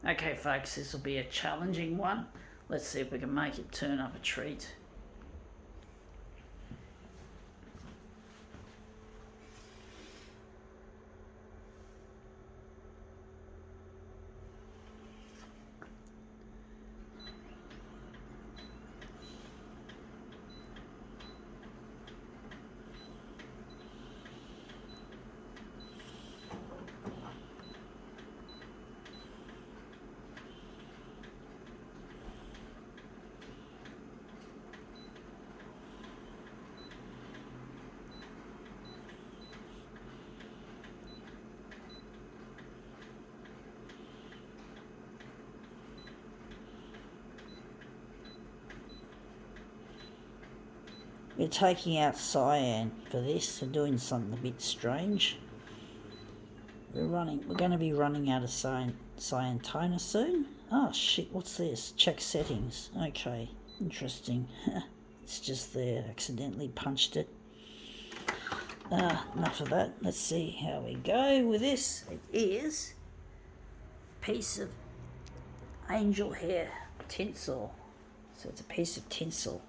Okay, folks, this will be a challenging one. Let's see if we can make it turn up a treat. We're taking out cyan for this. We're doing something a bit strange. We're going to be running out of cyan toner soon. Oh shit, what's this? Check settings. Okay, interesting. It's just there, accidentally punched it. Enough of that. Let's see how we go with this. It is a piece of angel hair tinsel. So it's a piece of tinsel.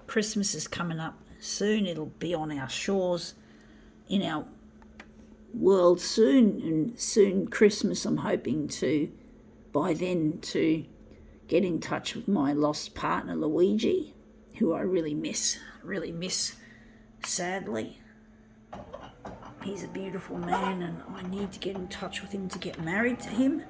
Christmas is coming up soon. It'll be on our shores in our world soon, and soon Christmas. I'm hoping to by then to get in touch with my lost partner Luigi, who I really miss sadly. He's a beautiful man and I need to get in touch with him to get married to him.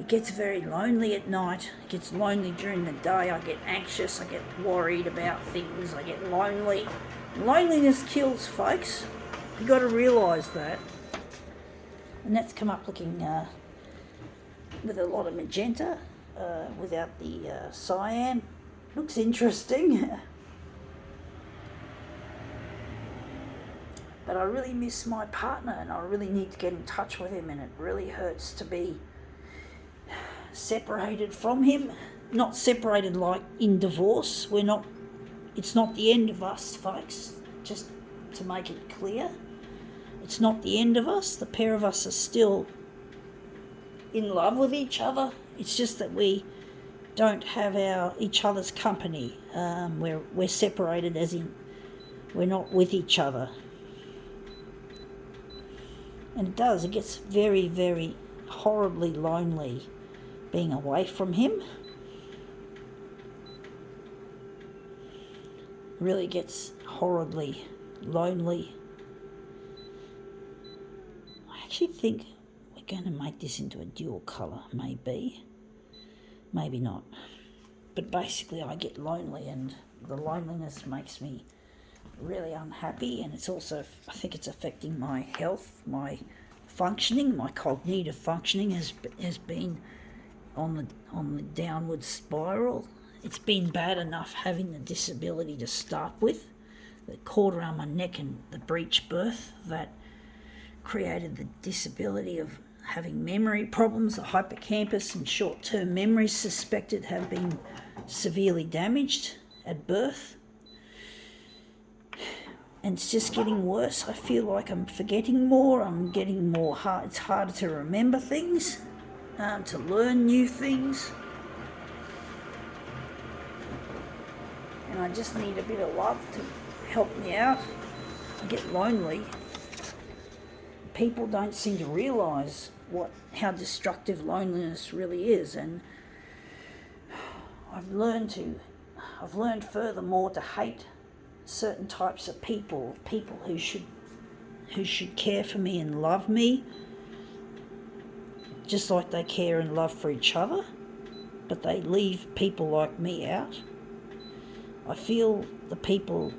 It gets very lonely at night. It gets lonely during the day. I get anxious. I get worried about things. I get lonely. Loneliness kills, folks. You've got to realise that. And that's come up looking with a lot of magenta, without the cyan. Looks interesting. But I really miss my partner and I really need to get in touch with him, and it really hurts to be separated from him. Not separated like in divorce. It's not the end of us, folks. Just to make it clear, it's not the end of us. The pair of us are still in love with each other. It's just that we don't have each other's company. We're separated, as in we're not with each other. And it gets very, very horribly lonely being away from him. Really gets horribly lonely. I actually think we're going to make this into a dual colour, maybe not. But basically I get lonely, and the loneliness makes me really unhappy, and it's also, I think it's affecting my health, my functioning, my cognitive functioning has been on the downward spiral. It's been bad enough having the disability to start with, the cord around my neck and the breech birth that created the disability of having memory problems. The hippocampus and short-term memories suspected have been severely damaged at birth. And it's just getting worse. I feel like I'm forgetting more. I'm getting more hard. It's harder to remember things, to learn new things. And I just need a bit of love to help me out. I get lonely. People don't seem to realise how destructive loneliness really is, and I've learned furthermore to hate certain types of people who should care for me and love me just like they care and love for each other, but they leave people like me out. I feel the people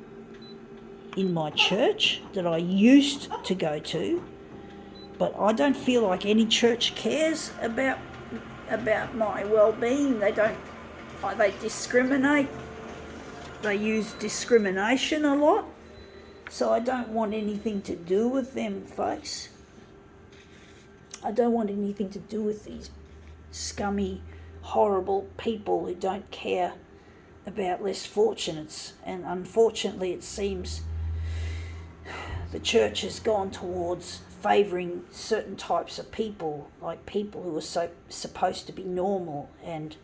in my church that I used to go to, but I don't feel like any church cares about my well-being. They discriminate. They use discrimination a lot, so I don't want anything to do with them, folks. I don't want anything to do with these scummy, horrible people who don't care about less fortunates. And unfortunately, it seems the church has gone towards favouring certain types of people, like people who are supposed to be normal, and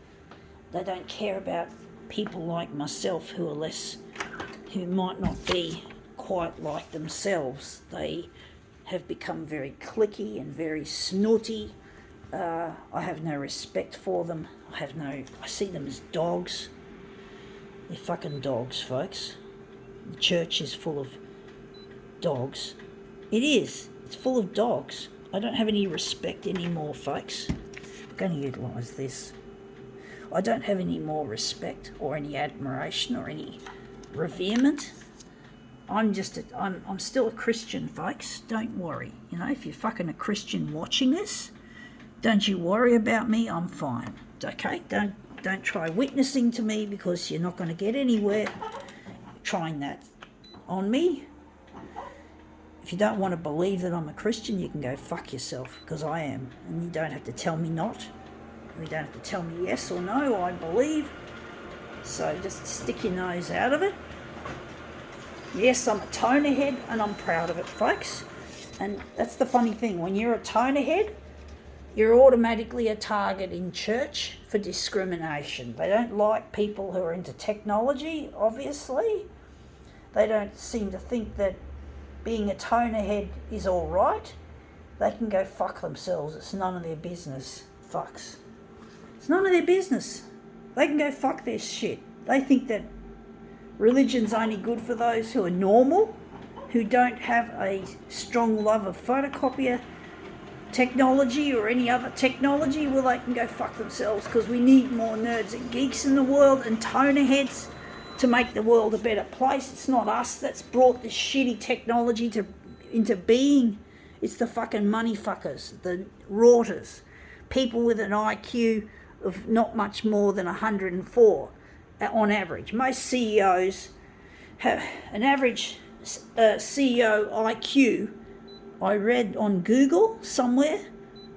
they don't care about people like myself who might not be quite like themselves. They have become very cliquey and very snooty. I have no respect for them. I see them as dogs. They're fucking dogs, folks. The church is full of dogs. It is. It's full of dogs. I don't have any respect anymore, folks. I'm going to utilise this. I don't have any more respect or any admiration or any reverement. I'm still a Christian, folks. Don't worry. You know, if you're fucking a Christian watching this, don't you worry about me. I'm fine. Okay? Don't try witnessing to me, because you're not going to get anywhere trying that on me. If you don't want to believe that I'm a Christian, you can go fuck yourself, because I am. And you don't have to tell me not. You don't have to tell me yes or no, I believe. So just stick your nose out of it. Yes, I'm a toner head, and I'm proud of it, folks. And that's the funny thing. When you're a toner head, you're automatically a target in church for discrimination. They don't like people who are into technology, obviously. They don't seem to think that being a toner head is all right. They can go fuck themselves. It's none of their business, fucks. It's none of their business. They can go fuck their shit. They think that religion's only good for those who are normal, who don't have a strong love of photocopier technology or any other technology. Well, they can go fuck themselves, because we need more nerds and geeks in the world and toner heads to make the world a better place. It's not us that's brought this shitty technology into being. It's the fucking money fuckers, the routers, people with an IQ of not much more than 104 on average. Most CEOs have an average CEO IQ, I read on Google somewhere,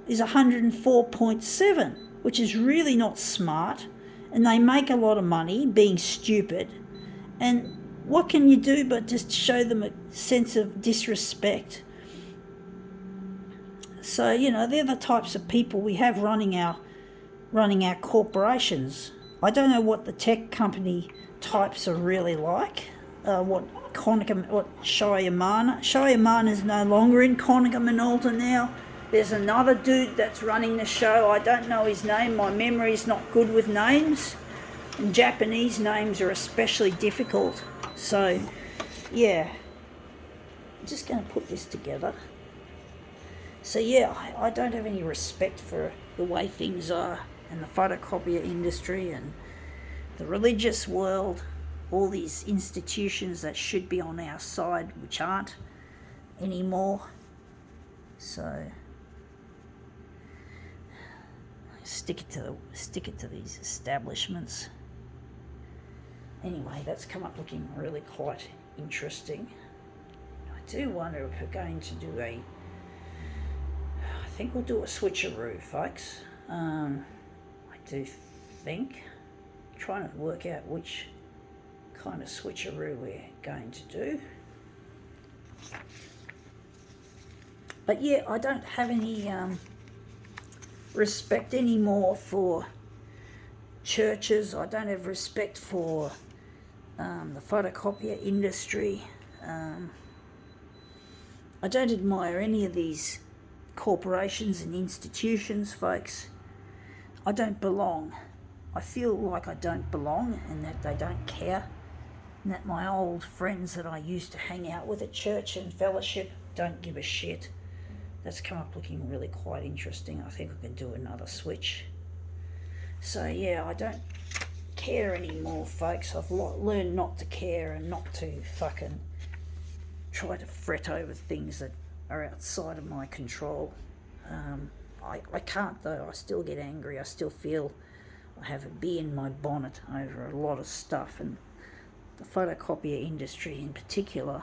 is 104.7, which is really not smart, and they make a lot of money being stupid. And what can you do but just show them a sense of disrespect? So, you know, they're the types of people we have running our corporations. I don't know what the tech company types are really like. What Shia Yamana is no longer in Konica Minolta now. There's another dude that's running the show. I don't know his name. My memory's not good with names. And Japanese names are especially difficult. So, yeah. I'm just going to put this together. So, yeah, I don't have any respect for the way things are in the photocopier industry and the religious world. All these institutions that should be on our side, which aren't anymore. So stick it to these establishments. Anyway, that's come up looking really quite interesting. I do wonder if we're going to do I think we'll do a switcheroo, folks. I do think. Trying to work out which kind of switcheroo we're going to do. But yeah, I don't have any respect anymore for churches. I don't have respect for the photocopier industry. I don't admire any of these corporations and institutions, folks. I don't belong. I feel like I don't belong, and that they don't care, and that my old friends that I used to hang out with at church and fellowship don't give a shit. That's come up looking really quite interesting. I think I can do another switch. So yeah, I don't care anymore, folks. I've learned not to care and not to fucking try to fret over things that are outside of my control. I can't though. I still get angry. I still feel I have a bee in my bonnet over a lot of stuff, and the photocopier industry in particular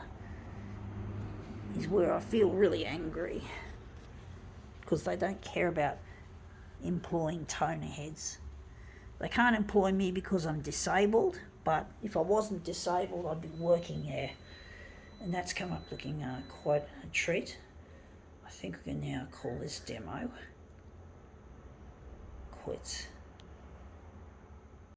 is where I feel really angry, because they don't care about employing toner heads. They can't employ me because I'm disabled, but if I wasn't disabled, I'd be working there. And that's come up looking quite a treat. I I think we can now call this demo quits.